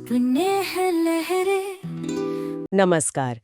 सुने हैं लहरें। नमस्कार।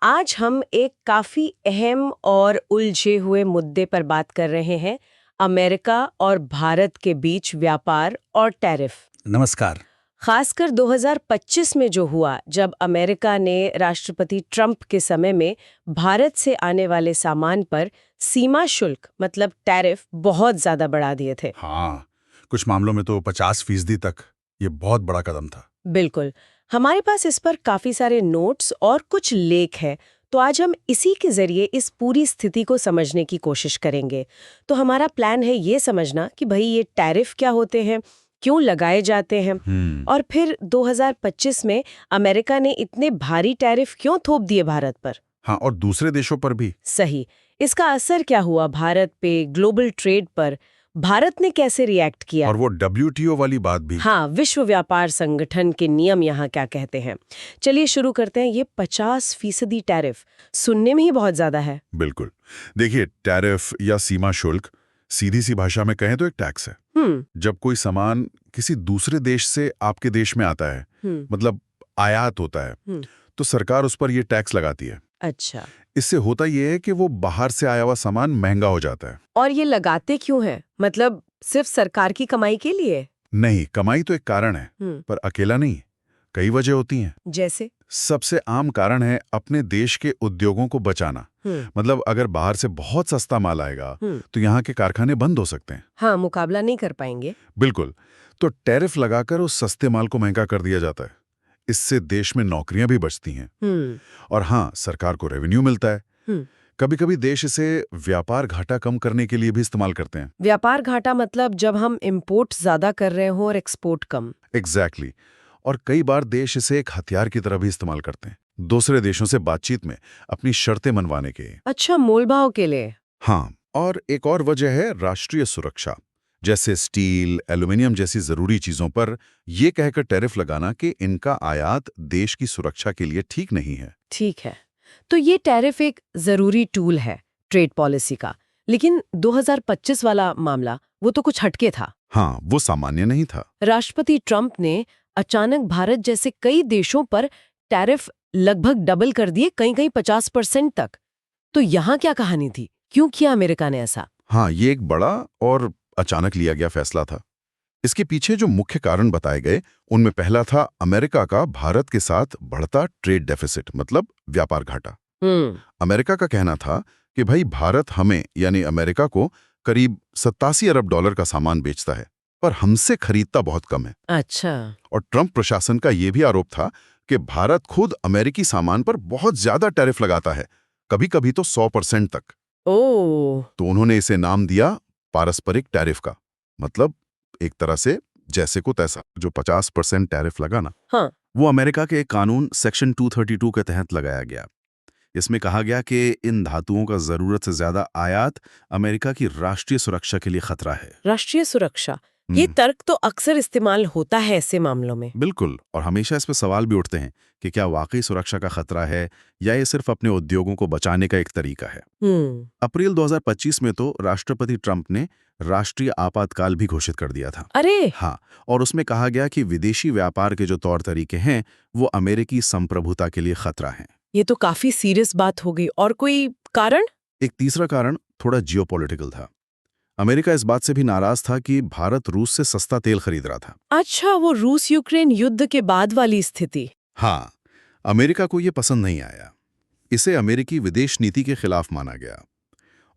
आज हम एक काफी अहम और उलझे हुए मुद्दे पर बात कर रहे हैं, अमेरिका और भारत के बीच व्यापार और टैरिफ। नमस्कार। खासकर 2025 में जो हुआ, जब अमेरिका ने राष्ट्रपति ट्रंप के समय में भारत से आने वाले सामान पर सीमा शुल्क मतलब टैरिफ बहुत ज्यादा बढ़ा दिए थे। हाँ, कुछ मामलों में तो 50% तक। ये बहुत बड़ा कदम था। बिल्कुल। हमारे पास इस पर काफी सारे नोट्स और कुछ लेख हैं, तो आज हम इसी के जरिए इस पूरी स्थिति को समझने की कोशिश करेंगे। तो हमारा प्लान है ये समझना कि भाई ये टैरिफ क्या होते हैं, क्यों लगाए जाते हैं, और फिर 2025 में अमेरिका ने इतने भारी टैरिफ क्यों थोप दिए भारत पर। हाँ, और दूसरे देशों पर भी। सही। इसका असर क्या हुआ भारत पे, ग्लोबल ट्रेड पर, भारत ने कैसे रिएक्ट किया, और वो WTO वाली बात भी। हाँ, विश्व व्यापार संगठन के नियम यहाँ क्या कहते हैं। चलिए शुरू करते हैं। ये 50% टैरिफ सुनने में ही बहुत ज्यादा है। बिल्कुल। देखिए, टैरिफ या सीमा शुल्क सीधी सी भाषा में कहें तो एक टैक्स है। जब कोई सामान किसी दूसरे देश से आपके देश में आता है, मतलब आयात होता है, तो सरकार उस पर ये टैक्स लगाती है। अच्छा। इससे होता ये है कि वो बाहर से आया हुआ सामान महंगा हो जाता है। और ये लगाते क्यों है? मतलब सिर्फ सरकार की कमाई के लिए? नहीं, कमाई तो एक कारण है, पर अकेला नहीं। कई वजह होती हैं। जैसे? सबसे आम कारण है अपने देश के उद्योगों को बचाना। मतलब अगर बाहर से बहुत सस्ता माल आएगा तो यहाँ के कारखाने बंद हो सकते हैं। हाँ, मुकाबला नहीं कर पाएंगे। बिल्कुल। तो टैरिफ लगाकर उस सस्ते माल को महंगा कर दिया जाता है। इससे देश में नौकरियां भी बचती हैं। और हाँ, सरकार को रेवेन्यू मिलता है। कभी कभी देश इसे व्यापार घाटा कम करने के लिए भी इस्तेमाल करते हैं। व्यापार घाटा मतलब जब हम इंपोर्ट ज्यादा कर रहे हो और एक्सपोर्ट कम। एग्जैक्टली। और कई बार देश इसे एक हथियार की तरह भी इस्तेमाल करते हैं, दूसरे देशों से बातचीत में अपनी शर्तें मनवाने के। अच्छा, मोलभाव के लिए। हाँ, और एक और वजह है राष्ट्रीय सुरक्षा। जैसे स्टील, एल्यूमिनियम जैसी जरूरी चीजों पर यह कहकर टैरिफ लगाना कि इनका आयात देश की सुरक्षा के लिए ठीक नहीं है। ठीक है, तो ये टैरिफ एक जरूरी टूल है ट्रेड पॉलिसी का, लेकिन 2025 वाला मामला वो तो कुछ हटके था। हाँ, वो सामान्य नहीं था। राष्ट्रपति ट्रंप ने अचानक भारत जैसे कई देशों पर टैरिफ लगभग डबल कर दिए, कहीं कहीं 50% तक। तो यहाँ क्या कहानी थी? क्यों किया अमेरिका ने ऐसा? हाँ, ये एक बड़ा और अचानक लिया गया फैसला था। इसके पीछे जो मुख्य कारण बताए गए, उनमें पहला था अमेरिका का भारत के साथ बढ़ता ट्रेड डेफिसिट, मतलब व्यापार घाटा। अमेरिका का कहना था कि भाई भारत हमें यानी अमेरिका को करीब 87 अरब डॉलर का सामान बेचता है, पर हमसे खरीदता बहुत कम है। अच्छा। और ट्रंप प्रशासन का यह भी आरोप था कि भारत खुद अमेरिकी सामान पर बहुत ज्यादा टैरिफ लगाता है, कभी कभी तो 100% तक। ओह। तो उन्होंने इसे नाम दिया पारस्परिक टैरिफ का। मतलब एक तरह से जैसे को तैसा। जो 50% टैरिफ लगा ना, हाँ। वो अमेरिका के एक कानून सेक्शन 232 के तहत लगाया गया। इसमें कहा गया कि इन धातुओं का जरूरत से ज्यादा आयात अमेरिका की राष्ट्रीय सुरक्षा के लिए खतरा है। राष्ट्रीय सुरक्षा, ये तर्क तो अक्सर इस्तेमाल होता है ऐसे मामलों में। बिल्कुल। और हमेशा इस पर सवाल भी उठते हैं कि क्या वाकई सुरक्षा का खतरा है या ये सिर्फ अपने उद्योगों को बचाने का एक तरीका है। अप्रैल 2025 में तो राष्ट्रपति ट्रंप ने राष्ट्रीय आपातकाल भी घोषित कर दिया था। अरे। हाँ, और उसमें कहा गया कि विदेशी व्यापार के जो तौर तरीके हैं वो अमेरिकी संप्रभुता के लिए खतरा हैं। ये तो काफी सीरियस बात हो गई। और कोई कारण? एक तीसरा कारण थोड़ा जियोपॉलिटिकल था। अमेरिका इस बात से भी नाराज था कि भारत रूस से सस्ता तेल खरीद रहा था। अच्छा, वो रूस यूक्रेन युद्ध के बाद वाली स्थिति। हाँ, अमेरिका को ये पसंद नहीं आया। इसे अमेरिकी विदेश नीति के खिलाफ माना गया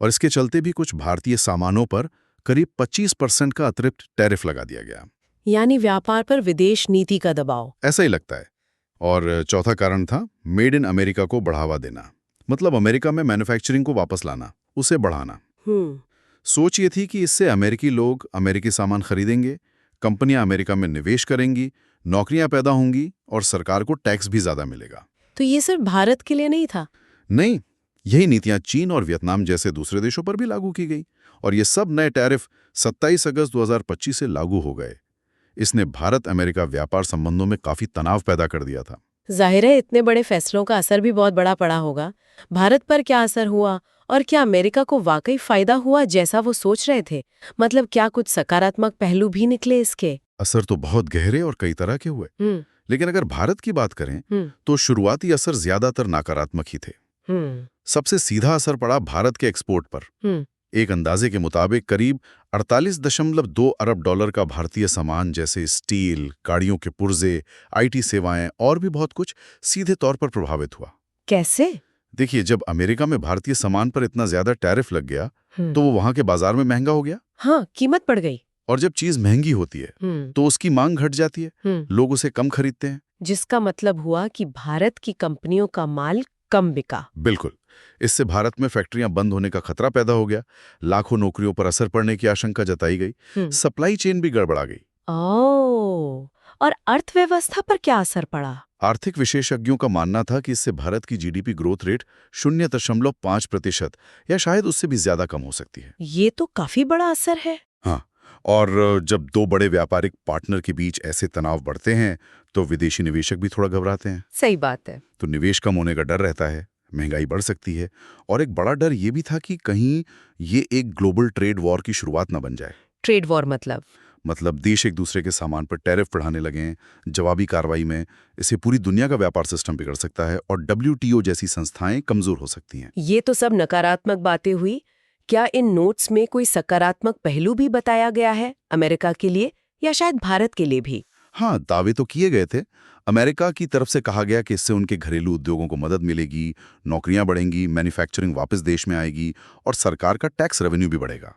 और इसके चलते भी कुछ भारतीय सामानों पर करीब 25% का अतिरिक्त टैरिफ लगा दिया गया। यानी व्यापार पर विदेश नीति का दबाव। ऐसा ही लगता है। और चौथा कारण था मेड इन अमेरिका को बढ़ावा देना। मतलब अमेरिका में मैन्युफैक्चरिंग को वापस लाना, उसे बढ़ाना। सोच ये थी कि इससे अमेरिकी लोग अमेरिकी सामान खरीदेंगे, कंपनियां अमेरिका में निवेश करेंगी, नौकरियां पैदा होंगी और सरकार को टैक्स भी ज्यादा मिलेगा। तो ये सिर्फ भारत के लिए नहीं था? नहीं, यही नीतियां चीन और वियतनाम जैसे दूसरे देशों पर भी लागू की गई और ये सब नए टैरिफ 27 अगस्त 2025 से लागू हो गए। इसने भारत अमेरिका व्यापार संबंधों में काफी तनाव पैदा कर दिया था। जाहिर है इतने बड़े फैसलों का असर भी बहुत बड़ा पड़ा होगा। भारत पर क्या असर हुआ और क्या अमेरिका को वाकई फायदा हुआ जैसा वो सोच रहे थे? मतलब क्या कुछ सकारात्मक पहलू भी निकले इसके? असर तो बहुत गहरे और कई तरह के हुए। लेकिन अगर भारत की बात करें तो शुरुआती असर ज्यादातर नकारात्मक ही थे। सबसे सीधा असर पड़ा भारत के एक्सपोर्ट पर। एक अंदाजे के मुताबिक करीब 48.2 अरब डॉलर का भारतीय सामान जैसे स्टील, गाड़ियों के पुर्जे, आईटी सेवाएं और भी बहुत कुछ सीधे तौर पर प्रभावित हुआ। कैसे? देखिए, जब अमेरिका में भारतीय सामान पर इतना ज्यादा टैरिफ लग गया तो वो वहां के बाजार में महंगा हो गया। हाँ, कीमत बढ़ गई। और जब चीज महंगी होती है तो उसकी मांग घट जाती है, लोग उसे कम खरीदते हैं। जिसका मतलब हुआ कि भारत की कंपनियों का माल कम बिका। बिल्कुल। इससे भारत में फैक्ट्रियां बंद होने का खतरा पैदा हो गया, लाखों नौकरियों पर असर पड़ने की आशंका जताई गई, सप्लाई चेन भी गड़बड़ा गई। ओह, और अर्थव्यवस्था पर क्या असर पड़ा? आर्थिक विशेषज्ञों का मानना था कि इससे भारत की जीडीपी ग्रोथ रेट 0.5% या शायद उससे भी ज्यादा कम हो सकती है। ये तो काफी बड़ा असर है। हाँ, और जब दो बड़े व्यापारिक पार्टनर के बीच ऐसे तनाव बढ़ते हैं तो विदेशी निवेशक भी थोड़ा घबराते हैं। सही बात है। तो निवेश कम होने का डर रहता है, महंगाई बढ़ सकती है, और एक बड़ा डर ये भी था कि कहीं ये एक ग्लोबल ट्रेड वॉर की शुरुआत न बन जाए। ट्रेड वॉर मतलब देश एक दूसरे के सामान पर टैरिफ बढ़ाने लगें। जवाबी कार्रवाई में इससे पूरी दुनिया का व्यापार सिस्टम बिगड़ सकता है और WTO जैसी संस्थाएं कमजोर हो सकती हैं। ये तो सब नकारात्मक बातें हुई। क्या इन नोट्स में कोई सकारात्मक पहलू भी बताया गया है अमेरिका के लिए या शायद भारत के लिए भी? हाँ, दावे तो किए गए थे। अमेरिका की तरफ से कहा गया कि इससे उनके घरेलू उद्योगों को मदद मिलेगी, नौकरियां बढ़ेंगी, मैन्युफैक्चरिंग वापस देश में आएगी और सरकार का टैक्स रेवेन्यू भी बढ़ेगा।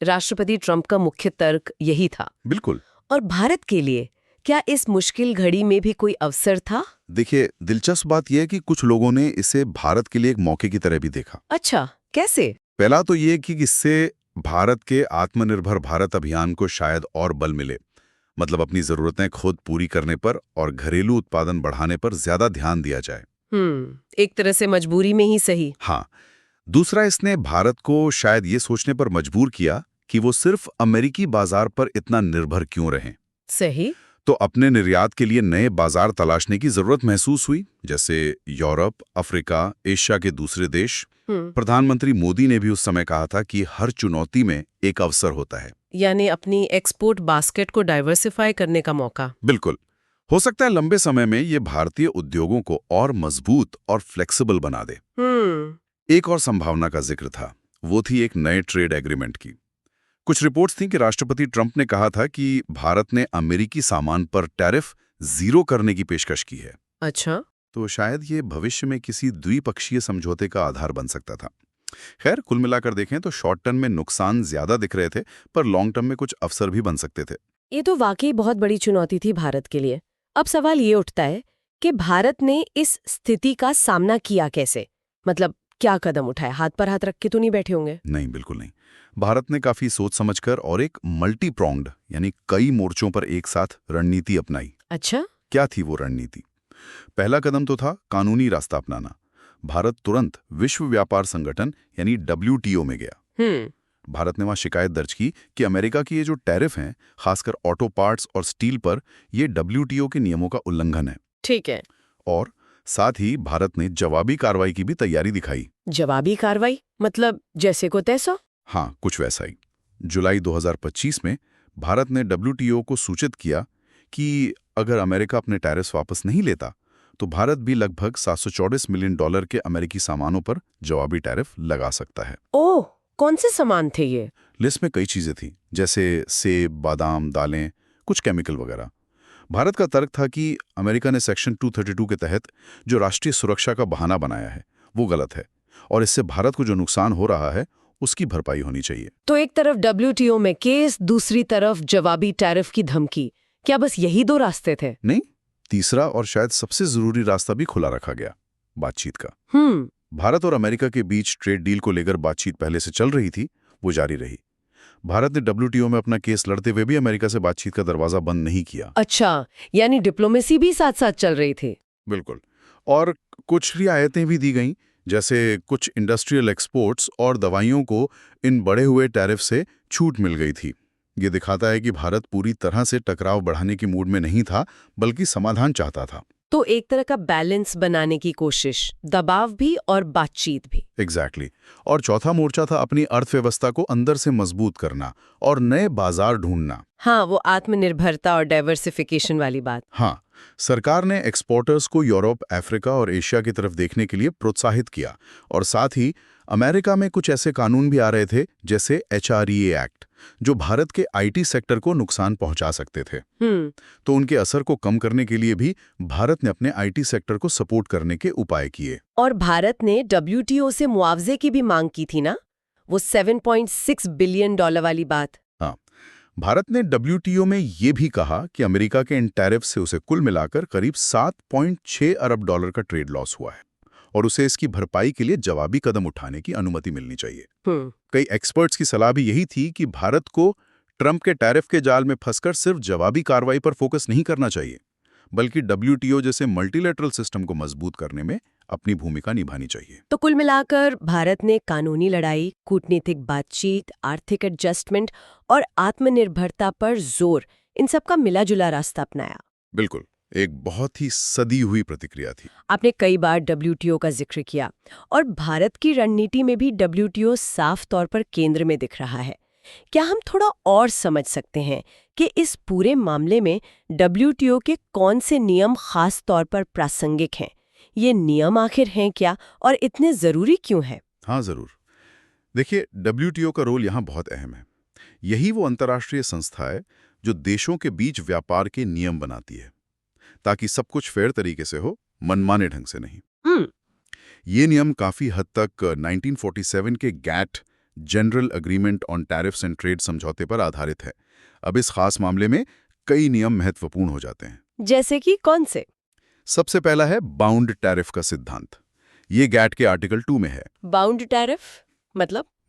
राष्ट्रपति ट्रंप का मुख्य तर्क यही था। बिल्कुल। और भारत के लिए क्या इस मुश्किल घड़ी में भी कोई अवसर था? देखिए, दिलचस्प बात यह है कि कुछ लोगों ने इसे भारत के लिए एक मौके की तरह भी देखा। अच्छा, कैसे? पहला तो ये कि इससे भारत के आत्मनिर्भर भारत अभियान को शायद और बल मिले, मतलब अपनी जरूरतें खुद पूरी करने पर और घरेलू उत्पादन बढ़ाने पर ज्यादा ध्यान दिया जाए। एक तरह से मजबूरी में ही सही। हाँ। दूसरा, इसने भारत को शायद ये सोचने पर मजबूर किया कि वो सिर्फ अमेरिकी बाजार पर इतना निर्भर क्यों रहें। सही। तो अपने निर्यात के लिए नए बाजार तलाशने की जरूरत महसूस हुई, जैसे यूरोप, अफ्रीका, एशिया के दूसरे देश। प्रधानमंत्री मोदी ने भी उस समय कहा था कि हर चुनौती में एक अवसर होता है, यानी अपनी एक्सपोर्ट बास्केट को डाइवर्सिफाई करने का मौका। बिल्कुल। हो सकता है लंबे समय में ये भारतीय उद्योगों को और मजबूत और फ्लेक्सिबल बना दे। एक और संभावना का जिक्र था, वो थी एक नए ट्रेड एग्रीमेंट की। कुछ रिपोर्ट्स थीं कि राष्ट्रपति ट्रंप ने कहा था कि भारत ने अमेरिकी सामान पर टैरिफ 0 करने की पेशकश की है। अच्छा। तो शायद ये भविष्य में किसी द्विपक्षीय समझौते का आधार बन सकता था। खैर, कुल मिलाकर देखें तो शॉर्ट टर्म में नुकसान ज्यादा दिख रहे थे, पर लॉन्ग टर्म में कुछ अवसर भी बन सकते थे। ये तो वाकई बहुत बड़ी चुनौती थी भारत के लिए। अब सवाल ये उठता है कि भारत ने इस स्थिति का सामना किया कैसे? मतलब क्या कदम उठाए? हाथ पर हाथ रख के तो नहीं बैठे होंगे? नहीं, बिल्कुल नहीं। भारत ने काफी सोच समझकर और एक मल्टी प्रोंग्ड यानी कई मोर्चों पर एक साथ रणनीति अपनाई। अच्छा, क्या थी वो रणनीति? पहला कदम तो था कानूनी रास्ता अपनाना। भारत तुरंत विश्व व्यापार संगठन यानी WTO में गया। भारत ने वहां शिकायत दर्ज की कि अमेरिका की ये जो टैरिफ हैं, खासकर ऑटो पार्ट्स और स्टील पर, ये WTO के नियमों का उल्लंघन है। ठीक है। और साथ ही भारत ने जवाबी कार्रवाई की भी तैयारी दिखाई। जवाबी कार्रवाई मतलब जैसे को तैसा? हाँ, कुछ वैसा ही। जुलाई 2025 में भारत ने WTO को सूचित किया कि अगर अमेरिका अपने टैरिफ्स वापस नहीं लेता तो भारत भी लगभग $734 मिलियन के अमेरिकी सामानों पर जवाबी टैरिफ लगा सकता है। ओह, कौन से सामान थे ये? लिस्ट में कई चीजें थी, जैसे सेब, बादाम, दालें, कुछ केमिकल वगैरह। भारत का तर्क था कि अमेरिका ने सेक्शन 232 के तहत जो राष्ट्रीय सुरक्षा का बहाना बनाया है वो गलत है और इससे भारत को जो नुकसान हो रहा है उसकी भरपाई होनी चाहिए। तो एक तरफ WTO में केस, दूसरी तरफ जवाबी टैरिफ की धमकी। क्या बस यही दो रास्ते थे? नहीं, तीसरा और शायद सबसे जरूरी रास्ता भी खुला रखा गया, बातचीत का। भारत और अमेरिका के बीच ट्रेड डील को लेकर बातचीत पहले से चल रही थी, वो जारी रही। भारत ने WTO में अपना केस लड़ते हुए भी अमेरिका से बातचीत का दरवाजा बंद नहीं किया। अच्छा, यानी डिप्लोमेसी भी साथ साथ चल रही थी। बिल्कुल। और कुछ रियायतें भी दी गईं, जैसे कुछ इंडस्ट्रियल एक्सपोर्ट्स और दवाइयों को इन बढ़े हुए टैरिफ से छूट मिल गई थी। ये दिखाता है कि भारत पूरी तरह से टकराव बढ़ाने की मूड में नहीं था, बल्कि समाधान चाहता था। तो एक तरह का बैलेंस बनाने की कोशिश, दबाव भी और बातचीत भी। एग्जैक्टली। और चौथा मोर्चा था अपनी अर्थव्यवस्था को अंदर से मजबूत करना और नए बाजार ढूंढना। हाँ, वो आत्मनिर्भरता और डाइवर्सिफिकेशन वाली बात। हाँ, सरकार ने एक्सपोर्टर्स को यूरोप, अफ्रीका और एशिया की तरफ देखने के लिए प्रोत्साहित किया और साथ ही अमेरिका में कुछ ऐसे कानून भी आ रहे थे जैसे HREA एक्ट, जो भारत के IT सेक्टर को नुकसान पहुंचा सकते थे। तो उनके असर को कम करने के लिए भी भारत ने अपने IT सेक्टर को सपोर्ट करने के उपाय किए। और भारत ने WTO से मुआवजे की भी मांग की थी ना, वो $7.6 बिलियन वाली बात। हाँ, भारत ने WTO में ये भी कहा कि अमेरिका के इन टैरिफ से उसे कुल मिलाकर करीब $7.6 अरब का ट्रेड लॉस हुआ है और उसे इसकी भरपाई के लिए जवाबी कदम उठाने की अनुमति मिलनी चाहिए। कई एक्सपर्ट्स की सलाह भी यही थी कि भारत को ट्रंप के टैरिफ के जाल में फंसकर सिर्फ जवाबी कार्रवाई पर फोकस नहीं करना चाहिए, बल्कि WTO जैसे मल्टीलैटरल सिस्टम को मजबूत करने में अपनी भूमिका निभानी चाहिए। तो कुल मिलाकर भारत ने कानूनी लड़ाई, कूटनीतिक बातचीत, आर्थिक एडजस्टमेंट और आत्मनिर्भरता पर जोर, इन सब का मिला-जुला रास्ता अपनाया। बिल्कुल, एक बहुत ही सदी हुई प्रतिक्रिया थी। आपने कई बार WTO का जिक्र किया और भारत की रणनीति में भी WTO साफ तौर पर केंद्र में दिख रहा है। क्या हम थोड़ा और समझ सकते हैं कि इस पूरे मामले में WTO के कौन से नियम खास तौर पर प्रासंगिक हैं? ये नियम आखिर हैं क्या और इतने जरूरी क्यों हैं? हाँ, जरूर। देखिए, WTO का रोल यहाँ बहुत अहम है। यही वो अंतर्राष्ट्रीय संस्था है जो देशों के बीच व्यापार के नियम बनाती है, ताकि सब कुछ फेयर तरीके से हो, मनमाने ढंग से नहीं। ये नियम काफी हद तक 1947 के GATT general agreement on tariffs and trade समझौते पर आधारित है। अब इस खास मामले में कई नियम महत्वपूर्ण हो जाते हैं। जैसे कि कौन से? सबसे पहला है बाउंड टैरिफ का सिद्धांत। ये GATT के आर्टिकल 2 में है। बाउंड टैरिफ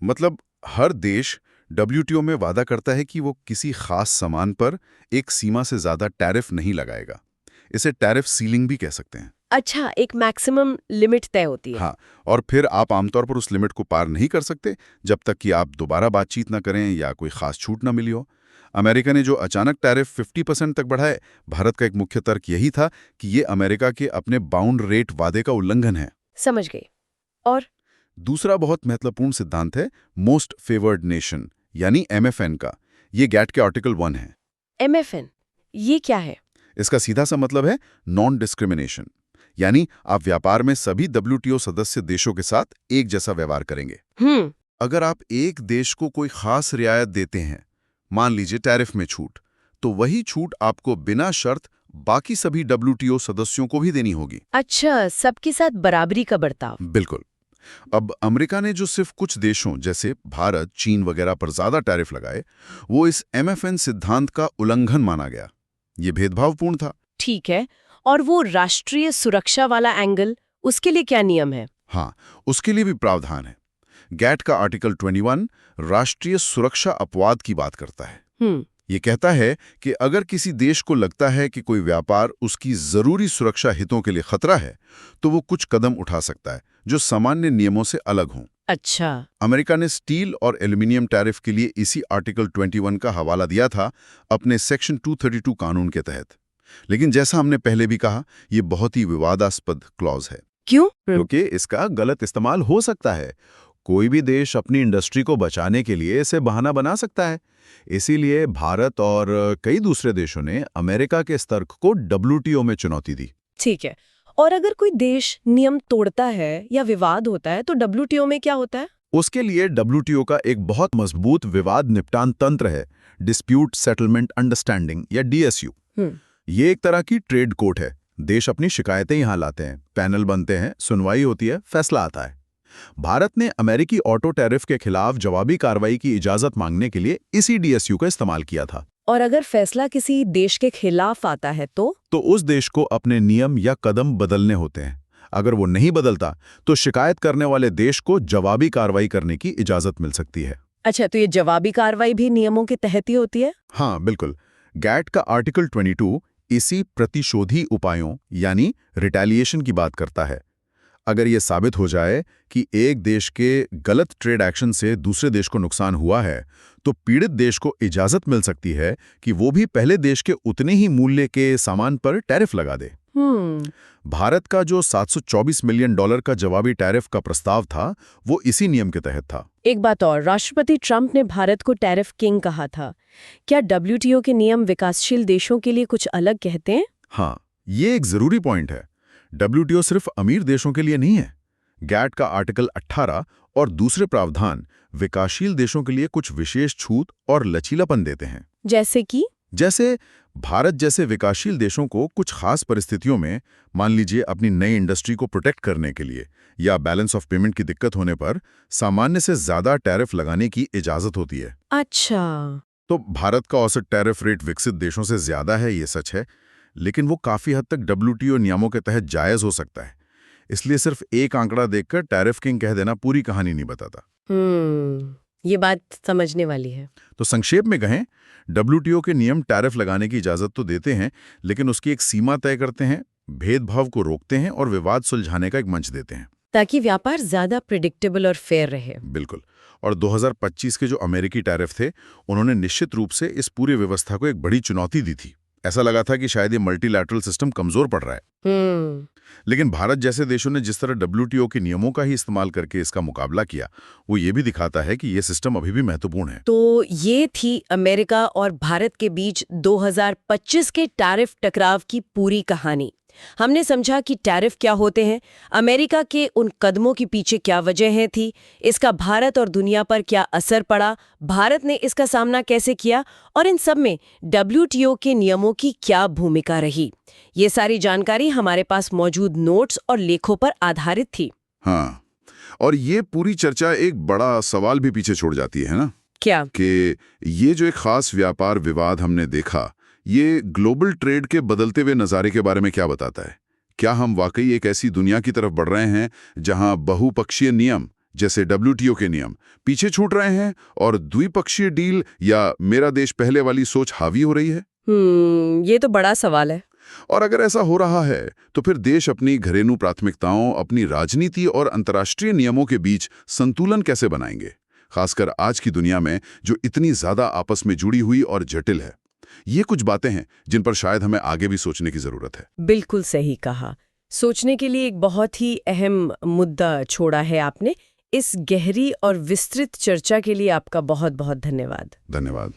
मतलब हर देश WTO में वादा करता है कि वो किसी खास सामान पर एक सीमा से ज्यादा टैरिफ नहीं लगाएगा। इसे टैरिफ सीलिंग भी कह सकते हैं। अच्छा, एक मैक्सिमम लिमिट तय होती है। हाँ, और फिर आप आमतौर पर उस लिमिट को पार नहीं कर सकते जब तक कि आप दोबारा बातचीत न करें या कोई खास छूट न मिली हो। अमेरिका ने जो अचानक टैरिफ 50% तक बढ़ाए, भारत का एक मुख्य तर्क यही था कि ये अमेरिका के अपने बाउंड रेट वादे का उल्लंघन है। समझ गई। और दूसरा बहुत महत्वपूर्ण सिद्धांत है मोस्ट फेवर्ड नेशन यानी MFN का। ये GATT के आर्टिकल 1 है। MFN ये क्या है? इसका सीधा सा मतलब है नॉन डिस्क्रिमिनेशन, यानी आप व्यापार में सभी WTO सदस्य देशों के साथ एक जैसा व्यवहार करेंगे। अगर आप एक देश को कोई खास रियायत देते हैं, मान लीजिए टैरिफ में छूट, तो वही छूट आपको बिना शर्त बाकी सभी WTO सदस्यों को भी देनी होगी। अच्छा, सबके साथ बराबरी का बर्ताव। बिल्कुल। अब अमेरिका ने जो सिर्फ कुछ देशों जैसे भारत, चीन वगैरह पर ज्यादा टैरिफ लगाए, वो इस MFN सिद्धांत का उल्लंघन माना गया। ये भेदभावपूर्ण था। ठीक है, और वो राष्ट्रीय सुरक्षा वाला एंगल, उसके लिए क्या नियम है? हाँ, उसके लिए भी प्रावधान है। GATT का आर्टिकल 21 राष्ट्रीय सुरक्षा अपवाद की बात करता है। ये कहता है कि अगर किसी देश को लगता है कि कोई व्यापार उसकी जरूरी सुरक्षा हितों के लिए खतरा है, तो वो कुछ कदम उठा सकता है जो सामान्य नियमों से अलग हों। अच्छा। अमेरिका ने स्टील और एल्यूमिनियम टैरिफ के लिए इसी आर्टिकल 21 का हवाला दिया था अपने सेक्शन 232 कानून के तहत। लेकिन जैसा हमने पहले भी कहा, ये बहुत ही विवादास्पद क्लॉज है। क्यों? क्योंकि इसका गलत इस्तेमाल हो सकता है। कोई भी देश अपनी इंडस्ट्री को बचाने के लिए इसे बहाना बना सकता है। इसीलिए भारत और कई दूसरे देशों ने अमेरिका के इस तर्क को WTO में चुनौती दी। ठीक है, और अगर कोई देश नियम तोड़ता है या विवाद होता है तो WTO में क्या होता है? उसके लिए WTO का एक बहुत मजबूत विवाद निपटान तंत्र है, डिस्प्यूट सेटलमेंट अंडरस्टैंडिंग या DSU। ये एक तरह की ट्रेड कोर्ट है। देश अपनी शिकायतें यहाँ लाते हैं, पैनल बनते हैं, सुनवाई होती है, फैसला आता है। भारत ने अमेरिकी ऑटो टैरिफ के खिलाफ जवाबी कार्रवाई की इजाजत मांगने के लिए इसी DSU का इस्तेमाल किया था। और अगर फैसला किसी देश के खिलाफ आता है तो उस देश को अपने नियम या कदम बदलने होते हैं। अगर वो नहीं बदलता तो शिकायत करने वाले देश को जवाबी कार्रवाई करने की इजाजत मिल सकती है। अच्छा, तो ये जवाबी कार्रवाई भी नियमों के तहत ही होती है? हाँ, बिल्कुल। GATT का आर्टिकल 22 इसी प्रतिशोधी उपायों यानी रिटेलिएशन की बात करता है। अगर ये साबित हो जाए कि एक देश के गलत ट्रेड एक्शन से दूसरे देश को नुकसान हुआ है, तो पीड़ित देश को इजाजत मिल सकती है कि वो भी पहले देश के उतने ही मूल्य के सामान पर टैरिफ लगा दे। भारत का जो $724 मिलियन का जवाबी टैरिफ का प्रस्ताव था, वो इसी नियम के तहत था। एक बात और, राष्ट्रपति ट्रंप ने भारत को टैरिफ किंग कहा था। क्या WTO के नियम विकासशील देशों के लिए कुछ अलग कहते हैं? हाँ, ये एक जरूरी पॉइंट है। डब्ल्यूटीओ सिर्फ अमीर देशों के लिए नहीं है। गैट का आर्टिकल 18 और दूसरे प्रावधान विकासशील देशों के लिए कुछ विशेष छूट और लचीलापन देते हैं। जैसे भारत जैसे विकासशील देशों को कुछ खास परिस्थितियों में, मान लीजिए अपनी नई इंडस्ट्री को प्रोटेक्ट करने के लिए या बैलेंस ऑफ पेमेंट की दिक्कत होने पर, सामान्य से ज्यादा टैरिफ लगाने की इजाजत होती है। अच्छा। तो भारत का औसत टैरिफ रेट विकसित देशों से ज्यादा है, ये सच है, लेकिन वो काफी हद तक डब्ल्यूटीओ नियमों के तहत जायज हो सकता है। इसलिए सिर्फ एक आंकड़ा देखकर टैरिफ किंग कह देना पूरी कहानी नहीं बताता। ये बात समझने वाली है। तो संक्षेप में कहें, डब्ल्यूटीओ के नियम टैरिफ लगाने की इजाजत तो देते हैं, लेकिन उसकी एक सीमा तय करते हैं, भेदभाव को रोकते हैं और विवाद सुलझाने का एक मंच देते हैं, ताकि व्यापार ज्यादा प्रिडिक्टेबल और फेयर रहे। बिल्कुल। और 2025 के जो अमेरिकी टैरिफ थे, उन्होंने निश्चित रूप से इस पूरी व्यवस्था को एक बड़ी चुनौती दी थी। ऐसा लगा था कि शायद ये मल्टीलैटरल सिस्टम कमजोर पड़ रहा है। लेकिन भारत जैसे देशों ने जिस तरह डब्ल्यूटीओ के नियमों का ही इस्तेमाल करके इसका मुकाबला किया, वो ये भी दिखाता है कि ये सिस्टम अभी भी महत्वपूर्ण है। तो ये थी अमेरिका और भारत के बीच 2025 के टैरिफ टकराव की पूरी कहानी। हमने समझा कि टैरिफ क्या होते हैं, अमेरिका के उन कदमों के पीछे क्या वजहें थी, इसका भारत और दुनिया पर क्या असर पड़ा, भारत ने इसका सामना कैसे किया और इन सब में डब्ल्यूटीओ के नियमों की क्या भूमिका रही। ये सारी जानकारी हमारे पास मौजूद नोट्स और लेखों पर आधारित थी। हाँ, और ये पूरी चर्चा एक बड़ा सवाल भी पीछे छोड़ जाती है ना, क्या कि ये जो एक खास व्यापार विवाद हमने देखा, ये ग्लोबल ट्रेड के बदलते हुए नज़ारे के बारे में क्या बताता है? क्या हम वाकई एक ऐसी दुनिया की तरफ बढ़ रहे हैं जहां बहुपक्षीय नियम जैसे डब्ल्यूटीओ के नियम पीछे छूट रहे हैं और द्विपक्षीय डील या मेरा देश पहले वाली सोच हावी हो रही है? ये तो बड़ा सवाल है। और अगर ऐसा हो रहा है तो फिर देश अपनी घरेलू प्राथमिकताओं, अपनी राजनीति और अंतर्राष्ट्रीय नियमों के बीच संतुलन कैसे बनाएंगे, खासकर आज की दुनिया में जो इतनी ज्यादा आपस में जुड़ी हुई और जटिल है? ये कुछ बातें हैं जिन पर शायद हमें आगे भी सोचने की जरूरत है। बिल्कुल सही कहा। सोचने के लिए एक बहुत ही अहम मुद्दा छोड़ा है आपने। इस गहरी और विस्तृत चर्चा के लिए आपका बहुत बहुत धन्यवाद। धन्यवाद।